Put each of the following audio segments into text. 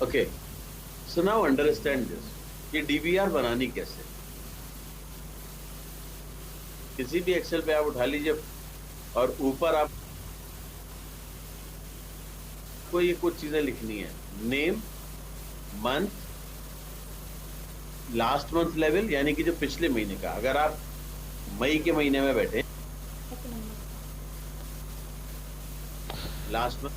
Okay, so now understand this कि DBR बनानी कैसे। किसी भी एक्सेल पे आप उठा लीजिए और ऊपर आपको ये कुछ चीजें लिखनी है। Name, month, last month level, यानी कि जो पिछले महीने का, अगर आप मई के महीने में बैठे, लास्ट मंथ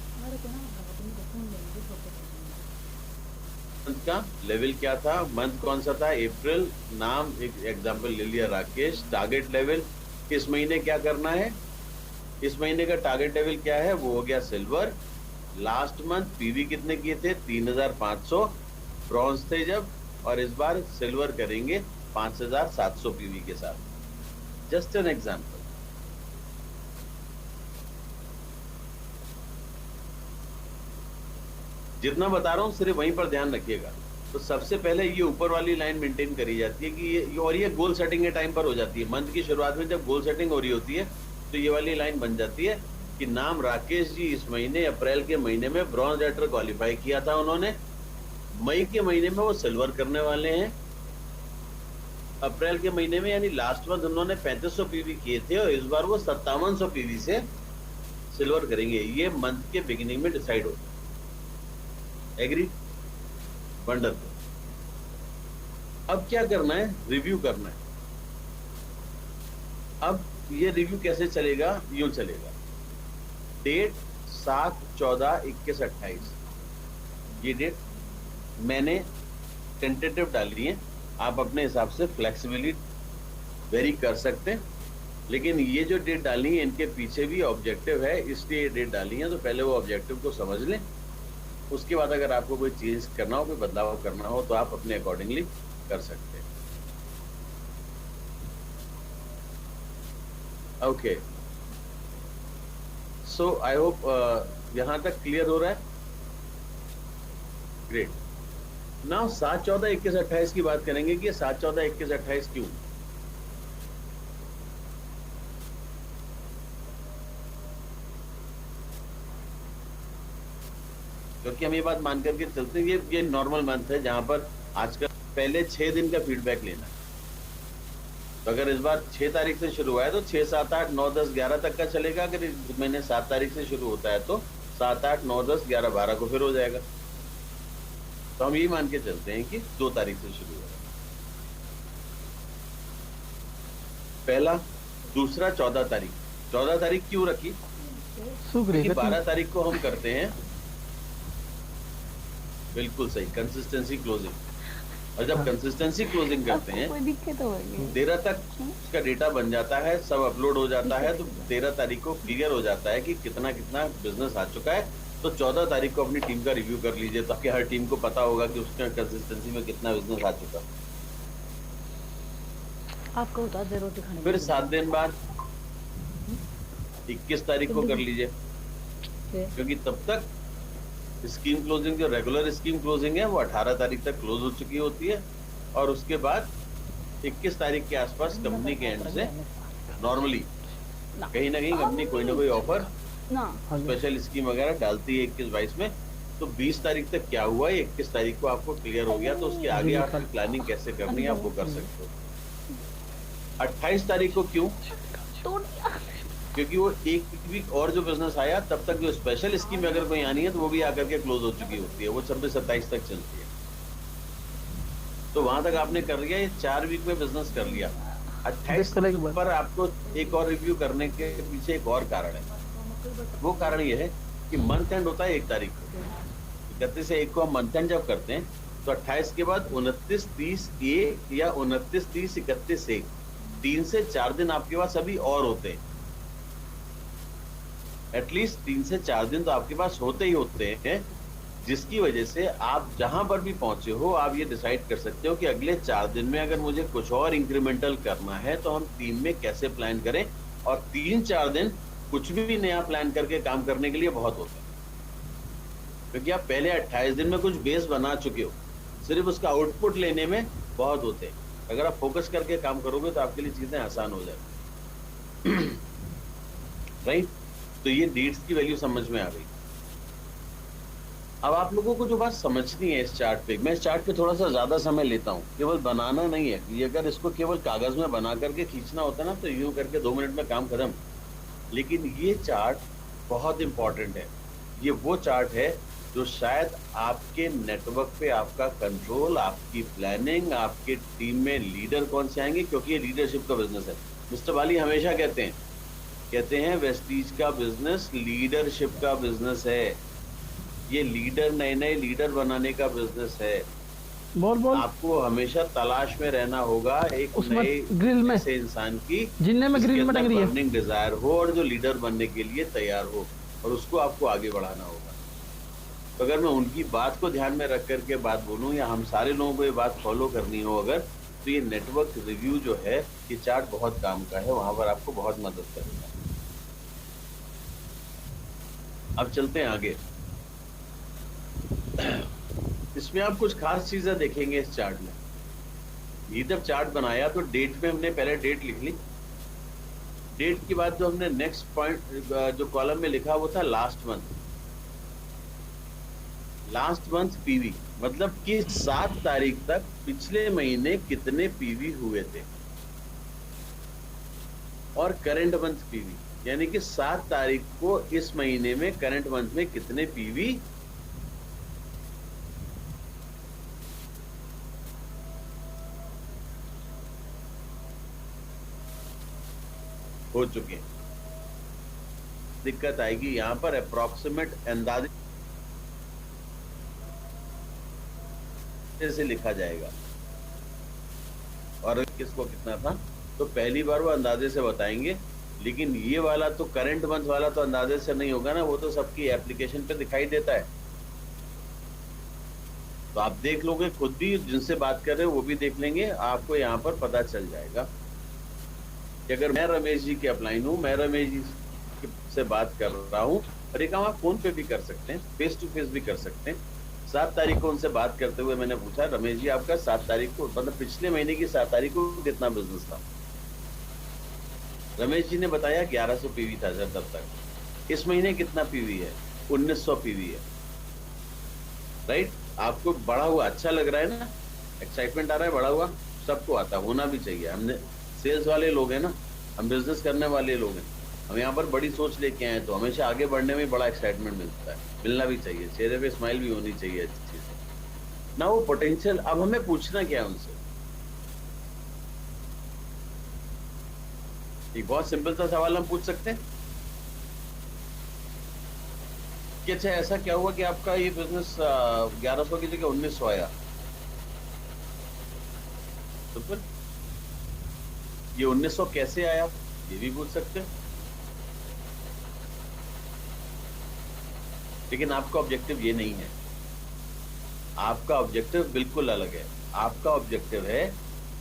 का लेवल क्या था, मंथ कौन सा था, अप्रैल, नाम एक एग्जांपल ले लिया राकेश, टारगेट लेवल इस महीने क्या करना है, इस महीने का टारगेट लेवल क्या है, वो हो गया सिल्वर। लास्ट मंथ पीवी कितने किए थे, 3500 ब्रॉन्ज थे जब, और इस बार सिल्वर करेंगे 5700 पीवी के साथ। Just an example. जितना बता रहा हूं सिर्फ वहीं पर ध्यान रखिएगा। तो सबसे पहले ये ऊपर वाली लाइन मेंटेन करी जाती है कि ये गोल सेटिंग के टाइम पर हो जाती है। मंथ की शुरुआत में जब गोल सेटिंग हो रही होती है तो ये वाली लाइन बन जाती है कि नाम राकेश जी इस महीने अप्रैल के महीने में ब्रॉन्ज लेटर क्वालिफाई किया था उन्होंने, मई के महीने में वो सिल्वर करने वाले हैं, अप्रैल के महीने में यानी लास्ट मंथ उन्होंने 3500 पीवी किए थे और इस बार वो 5700 पीवी से सिल्वर करेंगे। ये मंथ के बिगिनिंग में डिसाइड होता है। एग्री? वंडरफुल। अब क्या करना है, रिव्यू करना है। अब ये रिव्यू कैसे चलेगा, यूं चलेगा। डेट 7, 14, 21, 28, ये डेट मैंने टेंटेटिव डाली है। आप अपने हिसाब से फ्लेक्सिबिलिटी वेरी कर सकते हैं, लेकिन ये जो डेट डाली है इनके पीछे भी ऑब्जेक्टिव है, इसलिए ये डेट डाली है। तो पहले वो ऑब्जेक्टिव को समझ लें, उसके बाद अगर आपको कोई चेंज करना हो, कोई बदलाव करना हो तो आप अपने अकॉर्डिंगली कर सकते हैं। ओके, सो आई होप यहां तक क्लियर हो रहा है। ग्रेट। नाउ 7, 14, 21, 28 की बात करेंगे कि 7, 14, 21, 28 क्यों। क्योंकि हम ये बात मान करके चलते हैं ये नॉर्मल मंथ है जहां पर आजकल पहले 6 दिन का फीडबैक लेना है। तो अगर इस बार 6 तारीख से शुरू हुआ है तो 6, 7, 8, 9, 10, 11 तक का चलेगा। अगर इस महीने 7 तारीख से शुरू होता है तो 7, 8, 9, 10, 11, 12 को फिर हो जाएगा। तो हम यही मान के चलते हैं कि 2 तारीख से शुरू होगा। पहला, दूसरा 14 तारीख। 14 तारीख क्यों रखी, क्योंकि 12 तारीख को हम करते हैं, बिल्कुल सही, कंसिस्टेंसी क्लोजिंग। और जब कंसिस्टेंसी क्लोजिंग करते हैं 13 तक उसका डेटा बन जाता है, सब अपलोड हो जाता है, तो 13 तारीख को क्लियर हो जाता है कि कितना कितना बिजनेस आ चुका है। तो 14 तारीख को अपनी टीम का रिव्यू कर लीजिए ताकि हर टीम को पता होगा कि उसके कंसिस्टेंसी में कितना बिजनेस आ चुका। आपको बता दे रोटी खाने। फिर 7 दिन बाद 21 तारीख को कर लीजिए, क्योंकि तब तक स्कीम क्लोजिंग, जो रेगुलर स्कीम क्लोजिंग है वो 18 तारीख तक क्लोज हो चुकी होती है। और उसके बाद 21 तारीख के आसपास कंपनी के एंड से नॉर्मली कहीं ना कहीं कंपनी कोई ना कोई ऑफर, स्पेशल स्कीम वगैरह डालती है 21-22 में। तो 20 तारीख तक क्या हुआ, 21 तारीख को आपको क्लियर हो गया, तो उसके आगे आप प्लानिंग कैसे करनी है आप वो कर सकते हो। 28 तारीख को क्यों, क्योंकि वो एक वीक और जो बिजनेस आया तब तक जो स्पेशल स्कीम अगर कोई आनी है तो वो भी आकर के क्लोज हो चुकी होती है, वो 26-27 तक चलती है। तो वहां तक आपने कर लिया, ये 4 वीक में बिजनेस कर लिया। 28 पर आपको एक और रिव्यू करने के पीछे एक और कारण है। वो कारण ये है कि मंथ एंड होता है 1 तारीख को, 31 से 1 को हम मंथ एंड जब करते हैं तो 28 के बाद 29, 30, 1 या 29, 30, 31, 1, 3 से 4 दिन आपके पास अभी और होते हैं। एटलीस्ट 3 से 4 दिन तो आपके पास होते ही होते हैं, जिसकी वजह से आप जहां पर भी पहुंचे हो आप ये डिसाइड कर सकते हो कि अगले 4 दिन में अगर मुझे कुछ और इंक्रीमेंटल करना है तो हम टीम में कैसे प्लान करें। और 3-4 दिन कुछ भी नया प्लान करके काम करने के लिए बहुत होता है, क्योंकि आप पहले 28 दिन में कुछ बेस बना चुके हो, सिर्फ उसका आउटपुट लेने में बहुत होते हैं। अगर आप फोकस करके काम करोगे तो आपके लिए चीजें आसान हो जाएगी। राइट? तो ये डेट्स की वैल्यू समझ में आ गई। अब आप लोगों को जो बात समझनी है इस चार्ट पे, मैं इस चार्ट पे थोड़ा सा ज्यादा समय लेता हूँ, केवल बनाना नहीं है। ये अगर इसको केवल कागज में बना करके खींचना होता ना तो यूं करके 2 मिनट में काम खत्म। लेकिन ये चार्ट बहुत इंपॉर्टेंट है। ये वो चार्ट है जो शायद आपके नेटवर्क पे आपका कंट्रोल, आपकी प्लानिंग, आपके टीम में लीडर कौन से आएंगे, क्योंकि ये लीडरशिप का बिजनेस है। मिस्टर बाली हमेशा कहते हैं वेस्टीज का बिजनेस लीडरशिप का बिजनेस है। ये लीडर, नए नए लीडर बनाने का बिजनेस है। बोल आपको हमेशा तलाश में रहना होगा एक नए ग्रिल में ऐसे इंसान की जिनने में ग्रिल में टंग रही है, बर्निंग डिजायर हो और जो लीडर बनने के लिए तैयार हो, और उसको आपको आगे बढ़ाना होगा। तो अगर मैं उनकी बात को ध्यान में रख करके बात बोलूं, या हम सारे लोगों को ये बात फॉलो करनी हो अगर, तो ये नेटवर्क रिव्यू जो है, ये चार्ट बहुत काम का है, वहां पर आपको बहुत मदद करेगा। अब चलते हैं आगे। इसमें आप कुछ खास चीजें देखेंगे इस चार्ट में। ये जब चार्ट बनाया तो डेट में हमने पहले डेट लिख ली। डेट के बाद जो हमने नेक्स्ट पॉइंट जो कॉलम में लिखा वो था last month. Last month PV मतलब कि 7 तारीख तक पिछले महीने कितने पीवी हुए थे, और करंट मंथ पीवी यानी कि 7 तारीख को इस महीने में करंट मंथ में कितने पीवी हो चुके हैं। दिक्कत आएगी यहां पर अप्रोक्सीमेट अंदाजे से लिखा जाएगा, और किसको कितना था तो पहली बार वो अंदाजे से बताएंगे। लेकिन ये वाला तो करंट मंथ वाला तो अंदाजे से नहीं होगा ना, वो तो सबकी एप्लीकेशन पे दिखाई देता है। तो आप देख लोगे खुद भी, जिनसे बात कर रहे हो वो भी देख लेंगे, आपको यहाँ पर पता चल जाएगा कि अगर मैं रमेश जी के अपलाइन हूँ, मैं रमेश जी से बात कर रहा हूँ, और ये काम आप फोन पे भी कर सकते हैं, फेस टू फेस भी कर सकते हैं। 7 तारीख को उनसे बात करते हुए मैंने पूछा, रमेश जी आपका 7 तारीख को मतलब पिछले महीने की 7 तारीख को कितना बिजनेस था? रमेश जी ने बताया 1100 पीवी था सर तब तक। इस महीने कितना पीवी है? 1900 पीवी है। राइट? आपको बढ़ा हुआ अच्छा लग रहा है ना, एक्साइटमेंट आ रहा है, बढ़ा हुआ सबको आता, होना भी चाहिए। हमने सेल्स वाले लोग हैं ना, हम बिजनेस करने वाले लोग हैं, हम यहाँ पर बड़ी सोच लेके आए, तो हमेशा आगे बढ़ने में बड़ा एक्साइटमेंट मिलता है, मिलना भी चाहिए, चेहरे पे स्माइल भी होनी चाहिए अच्छी चीज ना, वो पोटेंशियल। अब हमें पूछना क्या है उनसे, एक बहुत सिंपल सा सवाल हम पूछ सकते हैं कि अच्छा ऐसा क्या हुआ कि आपका ये बिजनेस 1100 की जगह 1900 आया? तो फिर ये 1900 कैसे आया, ये भी पूछ सकते हैं। लेकिन आपका ऑब्जेक्टिव ये नहीं है, आपका ऑब्जेक्टिव बिल्कुल अलग है। आपका ऑब्जेक्टिव है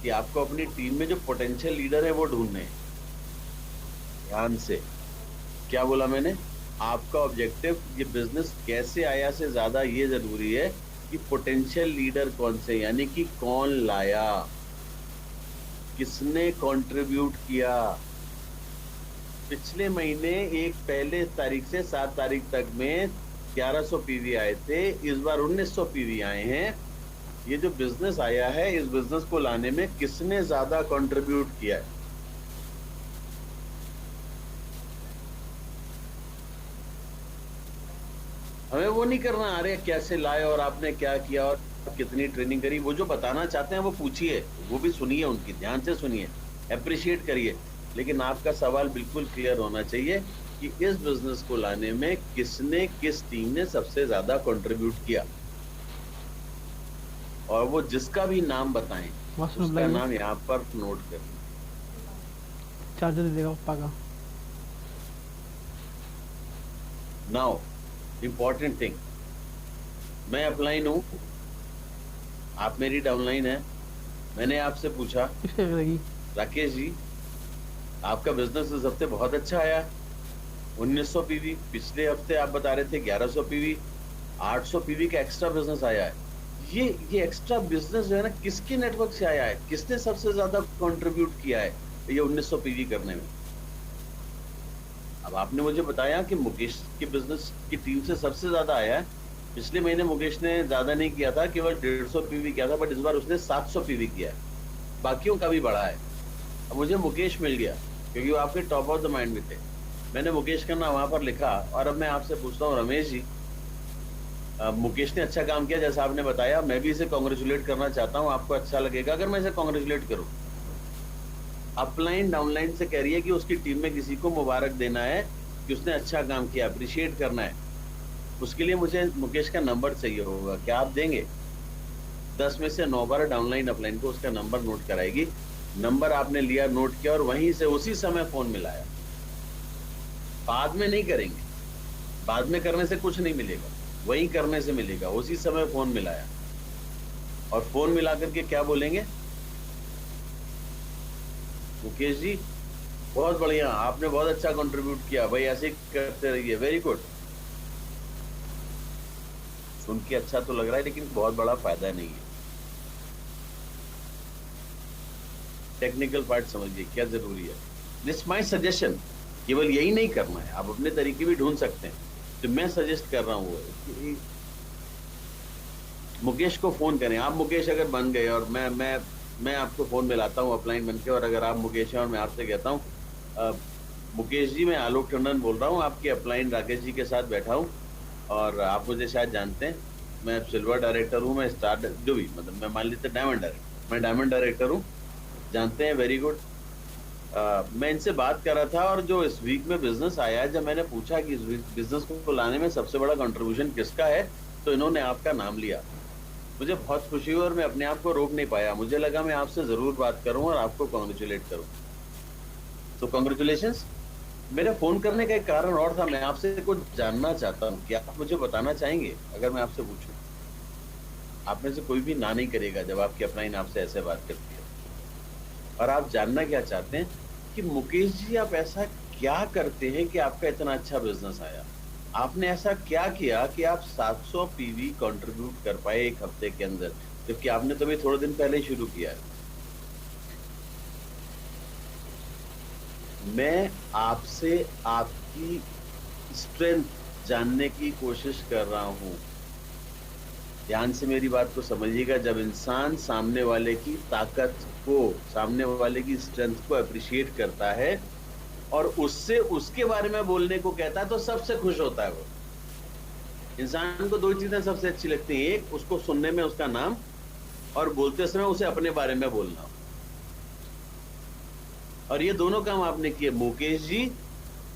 कि आपको अपनी टीम में जो पोटेंशियल लीडर है वो ढूंढने हैं। ध्यान से, क्या बोला मैंने? आपका ऑब्जेक्टिव ये बिजनेस कैसे आया से ज्यादा ये जरूरी है कि पोटेंशियल लीडर कौन से, यानी कि कौन लाया, किसने कंट्रीब्यूट किया। पिछले महीने एक पहले तारीख से 7 तारीख तक में 1100 पीवी आए थे, इस बार 1900 पीवी आए हैं। ये जो बिजनेस आया है, इस बिजनेस को लाने में किसने ज्यादा कंट्रीब्यूट किया है? हमें वो नहीं करना अरे कैसे लाए और आपने क्या किया और कितनी ट्रेनिंग करी। वो जो बताना चाहते हैं वो पूछिए, वो भी सुनिए, उनकी ध्यान से सुनिए, अप्रिशिएट करिए। लेकिन आपका सवाल बिल्कुल क्लियर होना चाहिए कि इस बिजनेस को लाने में किसने, किस टीम ने सबसे ज्यादा कंट्रीब्यूट किया, और वो जिसका भी नाम बताएं उसका नाम यहाँ पर नोट कर। चार्जर दे देगा पापा का। नाउ इंपॉर्टेंट थिंग, मैं अपलाइन हूं, आप मेरी डाउनलाइन है। मैंने आपसे पूछा राकेश जी आपका बिजनेस इस हफ्ते बहुत अच्छा आया, 1900 पीवी, पिछले हफ्ते आप बता रहे थे 1100 पीवी, 800 पीवी का एक्स्ट्रा बिजनेस आया है। ये एक्स्ट्रा बिजनेस जो है ना, किसके नेटवर्क से आया है, किसने सबसे ज्यादा कंट्रीब्यूट किया है ये 1900 पीवी करने में? अब आपने मुझे बताया कि मुकेश की बिजनेस की टीम से सबसे ज्यादा आया है। पिछले महीने मुकेश ने ज्यादा नहीं किया था, केवल 150 पीवी किया था, बट इस बार उसने 700 पीवी किया है, बाकियों का भी बढ़ा है। अब मुझे मुकेश मिल गया क्योंकि वो आपके टॉप ऑफ द माइंड में थे। मैंने मुकेश का नाम वहां पर लिखा और अब मैं आपसे पूछता हूँ रमेश जी, मुकेश ने अच्छा काम किया जैसा आपने बताया, मैं भी इसे कॉन्ग्रेचुलेट करना चाहता हूँ। आपको अच्छा लगेगा अगर मैं इसे कॉन्ग्रेचुलेट करूँ? अपलाइन डाउनलाइन से कह रही है कि उसकी टीम में किसी को मुबारक देना है कि उसने अच्छा काम किया, अप्रिशिएट करना है। उसके लिए मुझे मुकेश का नंबर चाहिए होगा, क्या आप देंगे? 10 में से 9 बार डाउनलाइन अपलाइन को उसका नंबर नोट कराएगी। नंबर आपने लिया, नोट किया और वहीं से उसी समय फोन मिलाया। बाद में नहीं करेंगे, बाद में करने से कुछ नहीं मिलेगा, वहीं करने से मिलेगा। उसी समय फोन मिलाया और फोन मिला करके क्या बोलेंगे? मुकेश जी बहुत बढ़िया, आपने बहुत अच्छा कंट्रीब्यूट किया भाई, ऐसे ही करते रहिए, वेरी गुड। सुन के अच्छा तो लग रहा है लेकिन बहुत बड़ा फायदा नहीं है। टेक्निकल पार्ट समझिए क्या जरूरी है। दिस माय सजेशन, केवल यही नहीं करना है, आप अपने तरीके भी ढूंढ सकते हैं। तो मैं सजेस्ट कर रहा हूँ मुकेश को फोन करें। आप मुकेश अगर बन गए और मैं आपको फोन मिलाता हूँ अपलाइन बन के, और अगर आप मुकेश हैं और मैं आपसे कहता हूँ मुकेश जी मैं आलोक टंडन बोल रहा हूँ, आपके अपलाइन राकेश जी के साथ बैठा हूँ और आप मुझे शायद जानते हैं, मैं सिल्वर डायरेक्टर हूँ, मैं स्टार जो भी, मतलब मैं मान लीजिए डायमंड डायरेक्टर, मैं डायमंड डायरेक्टर हूँ, जानते हैं, वेरी गुड। मैं इनसे बात कर रहा था और जो इस वीक में बिजनेस आया है, जब मैंने पूछा कि इस बिजनेस को लाने में सबसे बड़ा कंट्रीब्यूशन किसका है, तो इन्होंने आपका नाम लिया। मुझे बहुत खुशी हुई और मैं अपने आप को रोक नहीं पाया, मुझे लगा मैं आपसे जरूर बात करूं और आपको कॉन्ग्रेचुलेट करूं। तो कॉन्ग्रेचुलेशंस। मेरे फोन करने का एक कारण और था, मैं आपसे कुछ जानना चाहता हूं, क्या आप मुझे बताना चाहेंगे? अगर मैं आपसे पूछूं, आप में से कोई भी ना नहीं करेगा जब आपकी अपलाइन आपसे ऐसे बात करती है। और आप जानना क्या चाहते हैं कि मुकेश जी आप ऐसा क्या करते हैं कि आपका इतना अच्छा बिजनेस आया? आपने ऐसा क्या किया कि आप 700 पीवी कंट्रीब्यूट कर पाए एक हफ्ते के अंदर, जबकि आपने तो अभी थोड़े दिन पहले ही शुरू किया है। मैं आपसे आपकी स्ट्रेंथ जानने की कोशिश कर रहा हूं। ध्यान से मेरी बात को समझिएगा। जब इंसान सामने वाले की ताकत को, सामने वाले की स्ट्रेंथ को अप्रिशिएट करता है और उससे उसके बारे में बोलने को कहता है तो सबसे खुश होता है वो। इंसान को दो चीजें सबसे अच्छी लगती हैं, एक उसको सुनने में उसका नाम, और बोलते समय उसे अपने बारे में बोलना। और ये दोनों काम आपने किए मुकेश जी।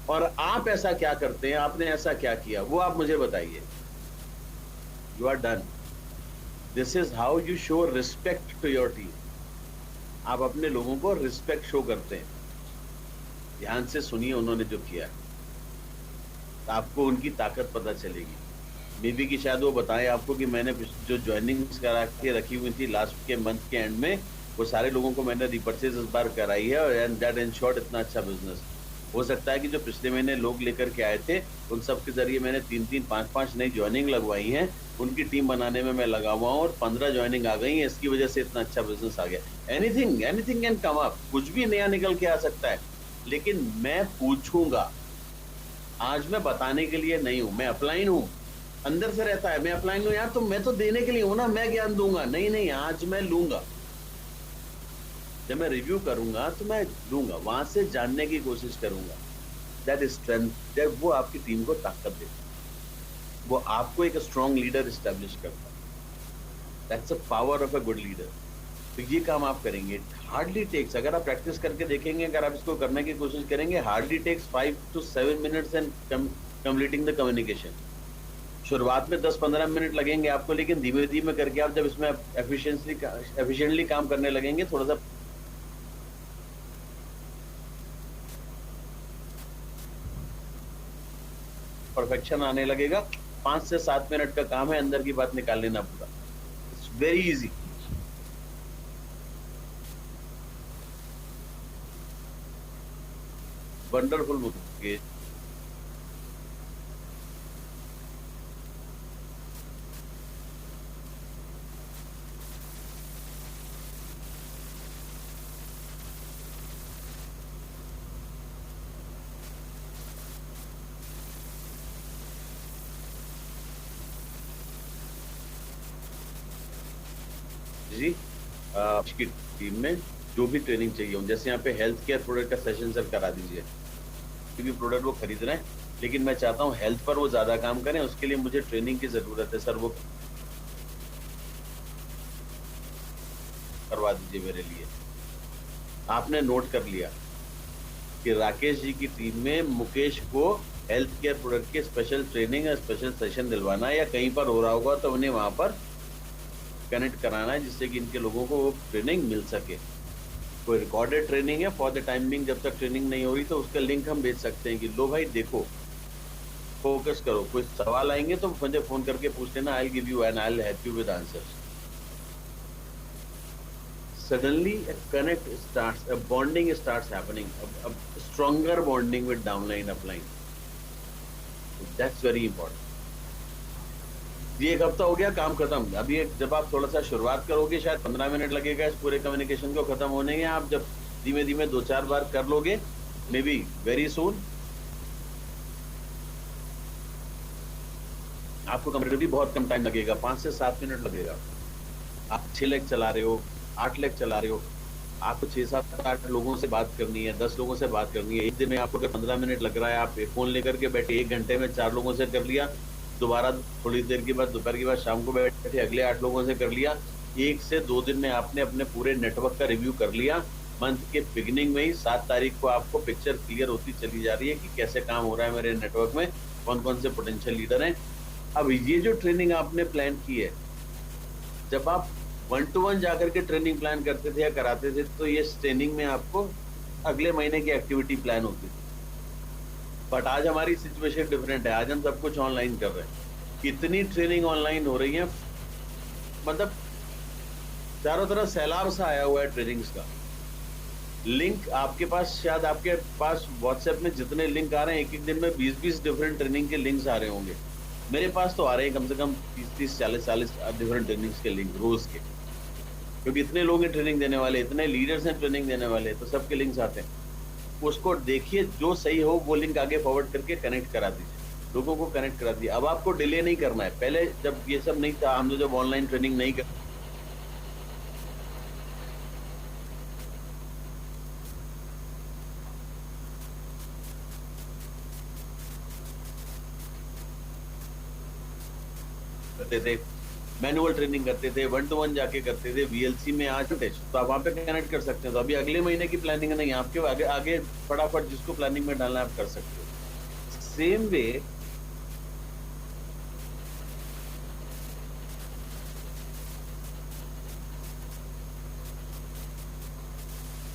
और आप ऐसा क्या करते हैं, आपने ऐसा क्या किया वो आप मुझे बताइए। You are done. This is how you show respect to your team. आप अपने लोगों को रिस्पेक्ट शो करते हैं। ध्यान से सुनिए उन्होंने जो किया, तो आपको उनकी ताकत पता चलेगी। मे बी कि शायद वो बताएं आपको कि मैंने जो ज्वाइनिंग्स करा के रखी हुई थी लास्ट के मंथ के एंड में, वो सारे लोगों को मैंने रिपर्चेज इस बार कराई है, और एंड दैट इंश्योर्ड इतना अच्छा बिजनेस। हो सकता है कि जो पिछले महीने लोग लेकर के आए थे उन सब के जरिए मैंने 3-3, 5-5 नई ज्वाइनिंग लगवाई हैं, उनकी टीम बनाने में मैं लगा हुआ हूँ और 15 ज्वाइनिंग आ गई है। इसकी वजह से इतना अच्छा बिजनेस आ गया। एनीथिंग कैन कम अप, कुछ भी नया निकल के आ सकता है, लेकिन मैं पूछूंगा। आज मैं बताने के लिए नहीं हूं, मैं अपलाइन हूं, अंदर से रहता है मैं अपलाइन हूं यार, तो मैं तो देने के लिए हूं ना, मैं ज्ञान दूंगा। नहीं, आज मैं लूंगा। जब मैं रिव्यू करूंगा तो मैं लूंगा, वहां से जानने की कोशिश करूंगा। दैट इज स्ट्रेंथ, जब वो आपकी टीम को ताकत देता है, वो आपको एक स्ट्रॉन्ग लीडर एस्टेब्लिश करता है। That's a power of a good leader. तो ये काम आप करेंगे। हार्डली टेक्स, अगर आप प्रैक्टिस करके देखेंगे, अगर आप इसको करने की कोशिश करेंगे, hardly takes 5 to 7 minutes and completing the communication. शुरुआत में 10-15 मिनट लगेंगे आपको, लेकिन धीमे धीमे करके आप जब इसमें एफिशिएंटली काम करने लगेंगे, थोड़ा सा परफेक्शन आने लगेगा। 5 से 7 मिनट का काम है अंदर की बात निकाल लेना पूरा। It's very easy. Wonderful Mukesh. Ji की टीम में जो भी ट्रेनिंग चाहिए हो, जैसे यहाँ पे हेल्थ केयर प्रोडक्ट का सेशन सर करा दीजिए, क्योंकि प्रोडक्ट वो खरीद रहे हैं, लेकिन मैं चाहता हूँ हेल्थ पर वो ज्यादा काम करें, उसके लिए मुझे ट्रेनिंग की जरूरत है सर, वो करवा दीजिए मेरे लिए। आपने नोट कर लिया कि राकेश जी की टीम में मुकेश को हेल्थ केयर प्रोडक्ट के स्पेशल ट्रेनिंग या स्पेशल सेशन दिलवाना है, या कहीं पर हो रहा होगा तो उन्हें वहां पर कनेक्ट कराना है, जिससे कि इनके लोगों को वो ट्रेनिंग मिल सके। कोई रिकॉर्डेड ट्रेनिंग है फॉर द टाइमिंग, जब तक ट्रेनिंग नहीं हो रही तो उसका लिंक हम भेज सकते हैं कि लो भाई देखो, फोकस करो, कोई सवाल आएंगे तो मुझे फोन करके पूछ लेना, I give you and I will help you with answers. Suddenly a connect starts, a bonding starts happening, a stronger bonding with downline upline. That's very important. ये एक हफ्ता हो गया, काम खत्म। अभी जब आप थोड़ा सा शुरुआत करोगे, शायद 15 मिनट लगेगा इस पूरे कम्युनिकेशन को खत्म होने में। आप जब धीमे धीमे 2-4 बार कर लोगे, मे बी वेरी सून आपको कंपेरेटिवली बहुत कम टाइम लगेगा, 5 से 7 मिनट लगेगा। आप 6 लेग चला रहे हो, 8 लेग चला रहे हो, आपको 6-7-8 लोगों से बात करनी है, 10 लोगों से बात करनी है। एक दिन में आपको अगर 15 मिनट लग रहा है, आप फोन लेकर के बैठे 1 घंटे में 4 लोगों से कर लिया, दोबारा थोड़ी देर के बाद दोपहर के बाद शाम को बैठे अगले 8 लोगों से कर लिया। 1 से 2 दिन में आपने अपने पूरे नेटवर्क का रिव्यू कर लिया। मंथ के बिगिनिंग में ही 7 तारीख को आपको पिक्चर क्लियर होती चली जा रही है कि कैसे काम हो रहा है मेरे नेटवर्क में, कौन कौन से पोटेंशियल लीडर हैं। अब ये जो ट्रेनिंग आपने प्लान की है, जब आप 1-to-1 जाकर के ट्रेनिंग प्लान करते थे या कराते थे, तो ये ट्रेनिंग में आपको अगले महीने की एक्टिविटी प्लान होती थी। बट आज हमारी सिचुएशन डिफरेंट है, आज हम सब कुछ ऑनलाइन कर रहे हैं। इतनी ट्रेनिंग ऑनलाइन हो रही है, मतलब चारों तरफ सैलाब सा आया हुआ है ट्रेनिंग्स का। लिंक आपके पास, शायद आपके पास व्हाट्सएप में जितने लिंक आ रहे हैं, एक एक दिन में 20-20 डिफरेंट ट्रेनिंग के लिंक्स आ रहे होंगे। मेरे पास तो आ रहे हैं कम से कम 30-30, 40-40 डिफरेंट ट्रेनिंग्स के लिंक रोज के, क्योंकि इतने लोग हैं ट्रेनिंग देने वाले, इतने लीडर्स हैं ट्रेनिंग देने वाले, तो सबके लिंक्स आते हैं। उसको देखिए, जो सही हो वो लिंक आगे फॉरवर्ड करके कनेक्ट करा दीजिए, लोगों को कनेक्ट करा दीजिए। अब आपको डिले नहीं करना है। पहले जब ये सब नहीं था, हमने जब ऑनलाइन ट्रेनिंग नहीं कर, करते थे, मैनुअल ट्रेनिंग करते थे, 1-to-1 जाके करते थे, वीएलसी में आज तो आप वहां पे कनेक्ट कर सकते हैं। तो अभी अगले महीने की प्लानिंग नहीं, आपके आगे आगे फटाफट जिसको प्लानिंग में डालना है आप कर सकते हो। सेम वे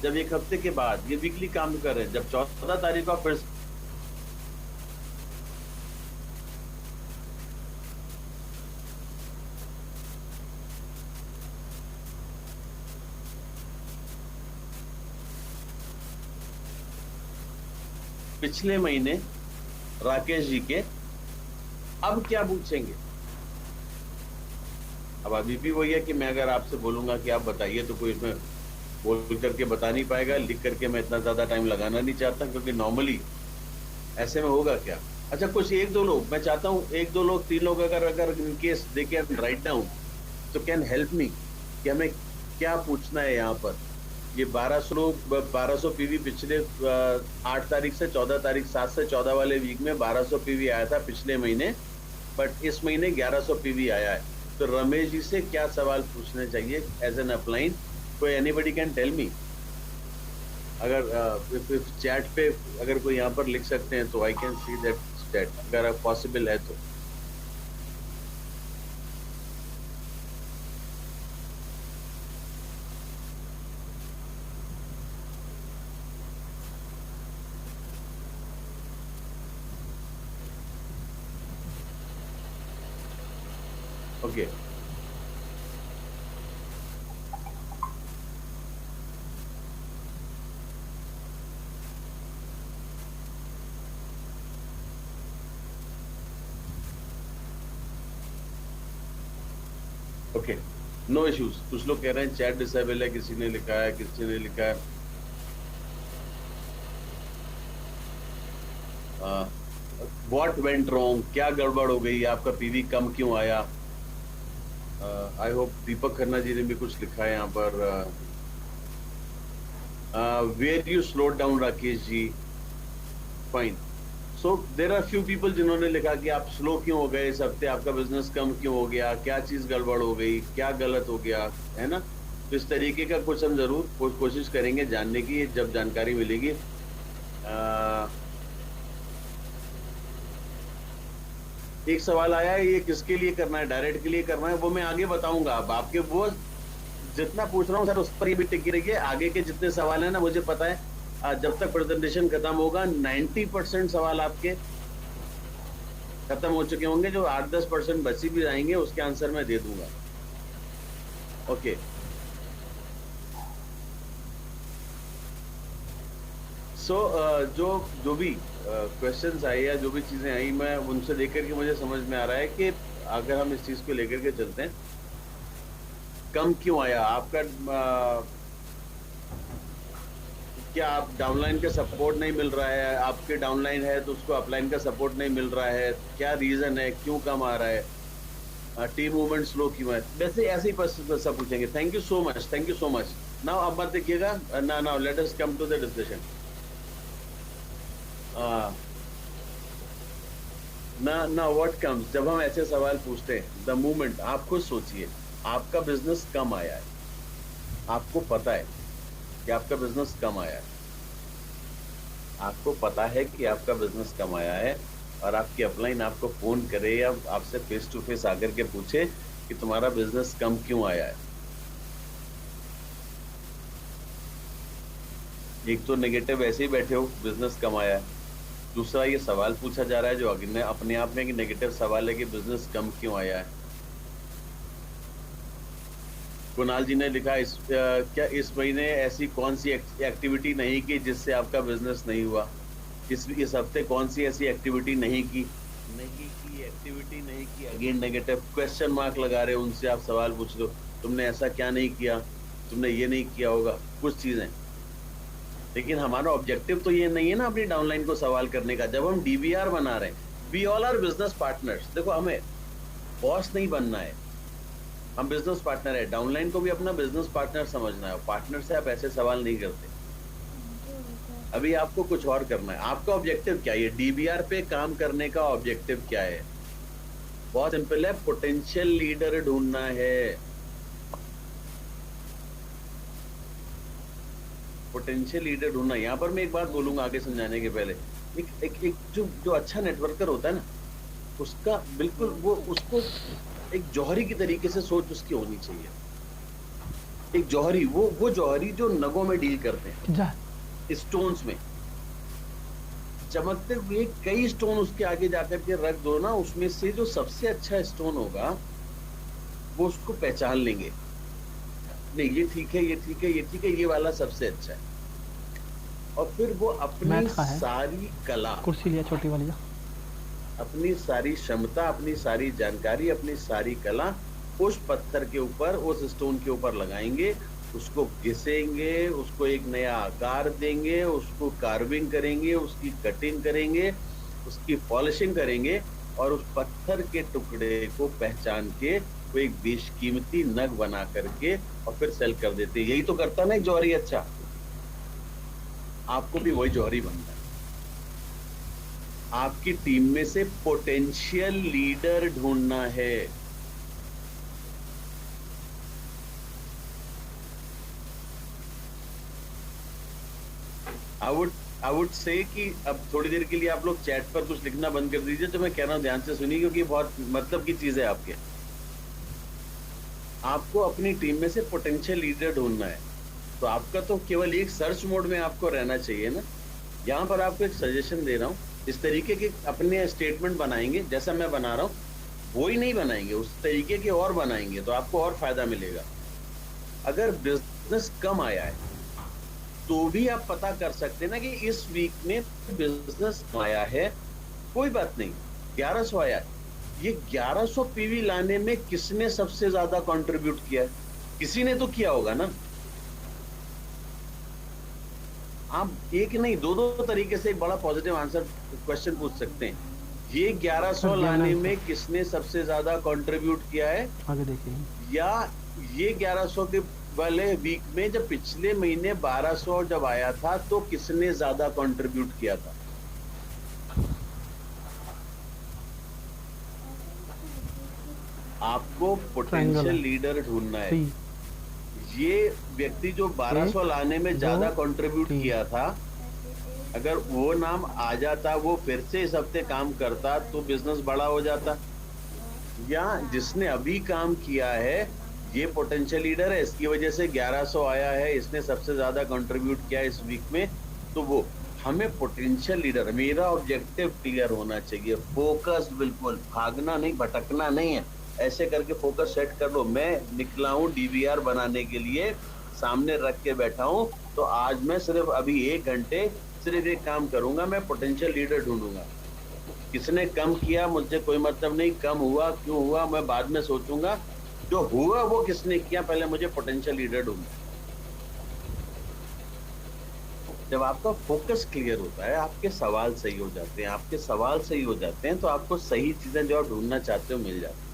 जब 1 हफ्ते के बाद ये वीकली काम कर रहे हैं, जब 14 तारीख को फिर पिछले महीने राकेश जी के अब क्या पूछेंगे। अब अभी भी वही है कि मैं अगर आपसे बोलूंगा कि आप बताइए, तो कोई इसमें बोल करके बता नहीं पाएगा। लिख करके मैं इतना ज्यादा टाइम लगाना नहीं चाहता, क्योंकि नॉर्मली ऐसे में होगा क्या। अच्छा, कुछ 1-2 लोग, मैं चाहता हूँ 1-2 लोग 3 लोग अगर in case they can write down, तो कैन हेल्प मी कि हमें क्या पूछना है यहाँ पर। ये 1200 पीवी पिछले 8 तारीख से 14 तारीख, 7 से 14 वाले वीक में 1200 पीवी आया था पिछले महीने, बट इस महीने 1100 पीवी आया है। तो रमेश जी से क्या सवाल पूछने चाहिए एज एन अपलाइन, कोई एनीबडी कैन टेल मी। अगर चैट पे अगर कोई यहाँ पर लिख सकते हैं तो आई कैन सी दैट अगर पॉसिबल है तो। Okay, okay, no issues. कुछ लोग कह रहे हैं चैट डिसेबल है, किसी ने लिखा है, किसी ने लिखा है व्हाट वेंट रॉन्ग, क्या गड़बड़ हो गई, आपका पीवी कम क्यों आया। आई होप दीपक खन्ना जी ने भी कुछ लिखा है यहाँ पर। Where you slow down Rakesh ji, fine. So there are few people जिन्होंने लिखा कि आप स्लो क्यों हो गए इस हफ्ते, आपका बिजनेस कम क्यों हो गया, क्या चीज गड़बड़ हो गई, क्या गलत हो गया, है ना। तो इस तरीके का कुछ हम जरूर कोशिश करेंगे जानने की जब जानकारी मिलेगी। एक सवाल आया है, ये किसके लिए करना है, डायरेक्ट के लिए करना है, वो मैं आगे बताऊंगा। अब आपके वो जितना पूछ रहा हूँ सर उस पर ये भी टिकी रहिए। आगे के जितने सवाल है ना, मुझे पता है जब तक प्रेजेंटेशन खत्म होगा 90% सवाल आपके खत्म हो चुके होंगे। जो 8-10% बची भी जाएंगे उसके आंसर मैं दे दूंगा। ओके, सो जो जो भी क्वेश्चंस आए या जो भी चीजें आई, मैं उनसे लेकर के मुझे समझ में आ रहा है कि अगर हम इस चीज को लेकर के चलते हैं, कम क्यों आया आपका, क्या आप डाउनलाइन का सपोर्ट नहीं मिल रहा है, आपके डाउनलाइन है तो उसको अपलाइन का सपोर्ट नहीं मिल रहा है, क्या रीजन है, क्यों कम आ रहा है, टीम मूवमेंट स्लो क्यों है, वैसे ऐसे ही सब पूछेंगे। Thank you so much, thank you so much. Now अब मत देखिएगा ना, now let us come to the discussion. ना व्हाट कम्स, जब हम ऐसे सवाल पूछते हैं, द मूवमेंट, आप खुद सोचिए, आपका बिजनेस कम आया है, आपको पता है कि आपका बिजनेस कम आया है, आपको पता है कि आपका बिजनेस कम आया है, और आपकी अपलाइन आपको फोन करे या आपसे फेस टू फेस आकर के पूछे कि तुम्हारा बिजनेस कम क्यों आया है। एक तो नेगेटिव ऐसे ही बैठे हो, बिजनेस कम आया है। दूसरा ये सवाल पूछा जा रहा है जो अपने आप में एक नेगेटिव सवाल है कि बिजनेस कम क्यों आया है। कुणाल जी ने लिखा क्या इस महीने ऐसी कौन सी एक्टिविटी नहीं की जिससे आपका बिजनेस नहीं हुआ, इस हफ्ते कौन सी ऐसी एक्टिविटी नहीं की, एक्टिविटी नहीं की, अगेन नेगेटिव क्वेश्चन मार्क लगा रहे हो, उनसे आप सवाल पूछ लो, तुमने ऐसा क्या नहीं किया, तुमने ये नहीं किया होगा, कुछ चीजें। लेकिन हमारा ऑब्जेक्टिव तो ये नहीं है ना अपनी डाउनलाइन को सवाल करने का। जब हम डीबीआर बना रहे हैं, we all are business partners. देखो, हमें बॉस नहीं बनना है, हम बिजनेस पार्टनर है। डाउनलाइन को भी अपना बिजनेस पार्टनर समझना है, पार्टनर से आप ऐसे सवाल नहीं करते। अभी आपको कुछ और करना है। आपका ऑब्जेक्टिव क्या है, डीबीआर पे काम करने का ऑब्जेक्टिव क्या है? बहुत सिंपल है, पोटेंशियल लीडर ढूंढना है। पोटेंशियल लीडर ढूंढना। यहाँ पर मैं एक बात बोलूंगा आगे समझाने के पहले, एक जो अच्छा नेटवर्कर होता है ना, उसका बिल्कुल वो उसको एक जौहरी की तरीके से सोच उसकी होनी चाहिए। एक जौहरी, वो जौहरी जो नगों में डील करते हैं, स्टोन्स में चमकते हुए कई स्टोन उसके आगे जाकर के रख दो ना, उसमें से जो सबसे अच्छा स्टोन होगा वो उसको पहचान लेंगे, नहीं ये ठीक है, ये ठीक है, ये ठीक है, ये वाला सबसे अच्छा है। और फिर वो अपनी सारी कला, कुर्सी लिया छोटी वाली, अपनी सारी क्षमता, अपनी सारी जानकारी, अपनी सारी कला उस पत्थर के ऊपर, उस स्टोन के ऊपर लगाएंगे, उसको घिसेंगे, उसको एक नया आकार देंगे, उसको कार्विंग करेंगे, उसकी कटिंग करेंगे, उसकी पॉलिशिंग करेंगे, और उस पत्थर के टुकड़े को पहचान के वो एक बेशकीमती नग बना करके और फिर सेल कर देते। यही तो करता ना एक जौहरी। अच्छा, आपको भी वही जौहरी बनना है। आपकी टीम में से पोटेंशियल लीडर ढूंढना है। आई वुड से कि अब थोड़ी देर के लिए आप लोग चैट पर कुछ लिखना बंद कर दीजिए, तो मैं कह रहा हूं ध्यान से सुनिए, क्योंकि बहुत मतलब की चीज है आपके। आपको अपनी टीम में से पोटेंशियल लीडर ढूंढना है, तो आपका तो केवल एक सर्च मोड में आपको रहना चाहिए ना। यहाँ पर आपको एक सजेशन दे रहा हूँ, इस तरीके के अपने स्टेटमेंट बनाएंगे जैसा मैं बना रहा हूँ, वो ही नहीं बनाएंगे, उस तरीके के और बनाएंगे तो आपको और फायदा मिलेगा। अगर बिजनेस कम आया है तो भी आप पता कर सकते हैं ना कि इस वीक में बिजनेस आया है, कोई बात नहीं, 1100 आया है, ये 1100 पीवी लाने में किसने सबसे ज्यादा कंट्रीब्यूट किया है? किसी ने तो किया होगा ना। आप एक नहीं, दो तरीके से एक बड़ा पॉजिटिव आंसर क्वेश्चन पूछ सकते हैं। ये 1100 लाने में किसने सबसे ज्यादा कंट्रीब्यूट किया है? आगे देखिए, या ये 1100 के वाले वीक में जब पिछले महीने 1200 जब आया था तो किसने ज्यादा कंट्रीब्यूट किया था? आपको पोटेंशियल लीडर ढूंढना है। ये व्यक्ति जो 1200 लाने में ज्यादा कंट्रीब्यूट किया था, अगर वो नाम आ जाता, वो फिर से इस हफ्ते काम करता तो बिजनेस बड़ा हो जाता। या जिसने अभी काम किया है ये पोटेंशियल लीडर है, इसकी वजह से 1100 आया है, इसने सबसे ज्यादा कंट्रीब्यूट किया इस वीक में, तो वो हमें पोटेंशियल लीडर, मेरा ऑब्जेक्टिव क्लियर होना चाहिए, फोकस, बिल्कुल भागना नहीं, भटकना नहीं है, ऐसे करके फोकस सेट कर लो। मैं निकला हूँ डीवीआर बनाने के लिए, सामने रख के बैठा हूँ, तो आज मैं सिर्फ अभी 1 घंटे सिर्फ एक काम करूंगा, मैं पोटेंशियल लीडर ढूंढूंगा। किसने कम किया मुझसे कोई मतलब नहीं, कम हुआ क्यों हुआ मैं बाद में सोचूंगा, जो हुआ वो किसने किया, पहले मुझे पोटेंशियल लीडर ढूंढना। जब आपका फोकस क्लियर होता है, आपके सवाल सही हो जाते हैं, आपके सवाल सही हो जाते हैं तो आपको सही चीजें जो आप ढूंढना चाहते हो मिल जाती है,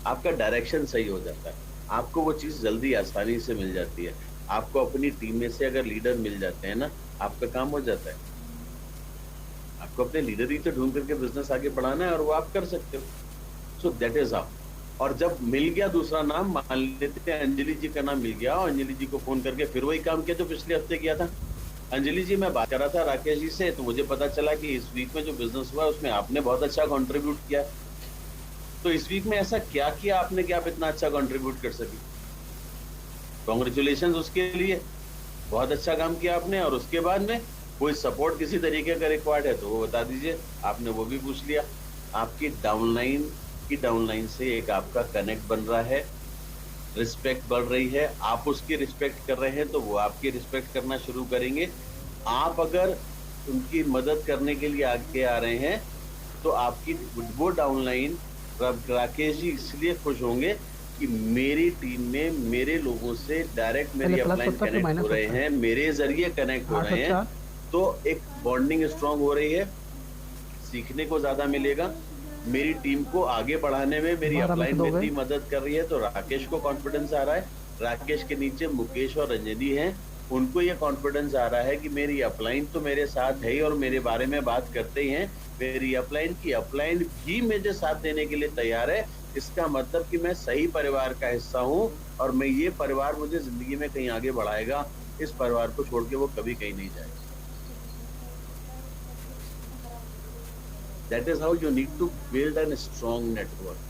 आपका डायरेक्शन सही हो जाता है, आपको वो चीज जल्दी आसानी से मिल जाती है। आपको अपनी टीम में से अगर लीडर मिल जाते हैं ना, आपका काम हो जाता है। आपको अपने लीडर ही तो ढूंढ करके बिजनेस आगे बढ़ाना है और वो आप कर सकते हो। So that is how. और जब मिल गया दूसरा नाम, मान लेते हैं अंजलि जी का नाम मिल गया, और अंजलि जी को फोन करके फिर वही काम किया जो पिछले हफ्ते किया था। अंजलि जी, मैं बात कर रहा था राकेश जी से, तो मुझे पता चला कि इस वीक में जो बिजनेस हुआ उसमें आपने बहुत अच्छा कंट्रीब्यूट किया। तो इस वीक में ऐसा क्या किया आपने कि आप इतना अच्छा कंट्रीब्यूट कर सके? कांग्रेचुलेशंस उसके लिए, बहुत अच्छा काम किया आपने। और उसके बाद में कोई सपोर्ट किसी तरीके का रिक्वायर्ड है तो वो बता दीजिए, आपने वो भी पूछ लिया। आपकी डाउनलाइन की डाउनलाइन से एक आपका कनेक्ट बन रहा है, रिस्पेक्ट बढ़ रही है, आप उसकी रिस्पेक्ट कर रहे हैं तो वो आपकी रिस्पेक्ट करना शुरू करेंगे। आप अगर उनकी मदद करने के लिए आगे आ रहे हैं तो आपकी वो डाउनलाइन, राकेश जी इसलिए खुश होंगे कि मेरी टीम में मेरे लोगों से डायरेक्ट मेरी अपलाइन कनेक्ट हो रहे हैं, मेरे जरिए कनेक्ट हो रहे हैं, तो एक बॉन्डिंग स्ट्रांग हो रही है, सीखने को ज्यादा मिलेगा, मेरी टीम को आगे बढ़ाने में मेरी अपलाइन मेरी मदद कर रही है। तो राकेश को कॉन्फिडेंस आ रहा है, राकेश के नीचे मुकेश और रंजनी हैं, उनको ये कॉन्फिडेंस आ रहा है कि मेरी अपलाइन तो मेरे साथ है और मेरे बारे में बात करते ही हैं, मेरी अपलाइन की अपलाइन भी मेरे साथ देने के लिए तैयार है। इसका मतलब कि मैं सही परिवार का हिस्सा हूँ और मैं ये परिवार मुझे जिंदगी में कहीं आगे बढ़ाएगा, इस परिवार को छोड़ के वो कभी कहीं नहीं जाएगा। That is how you need to build a strong network.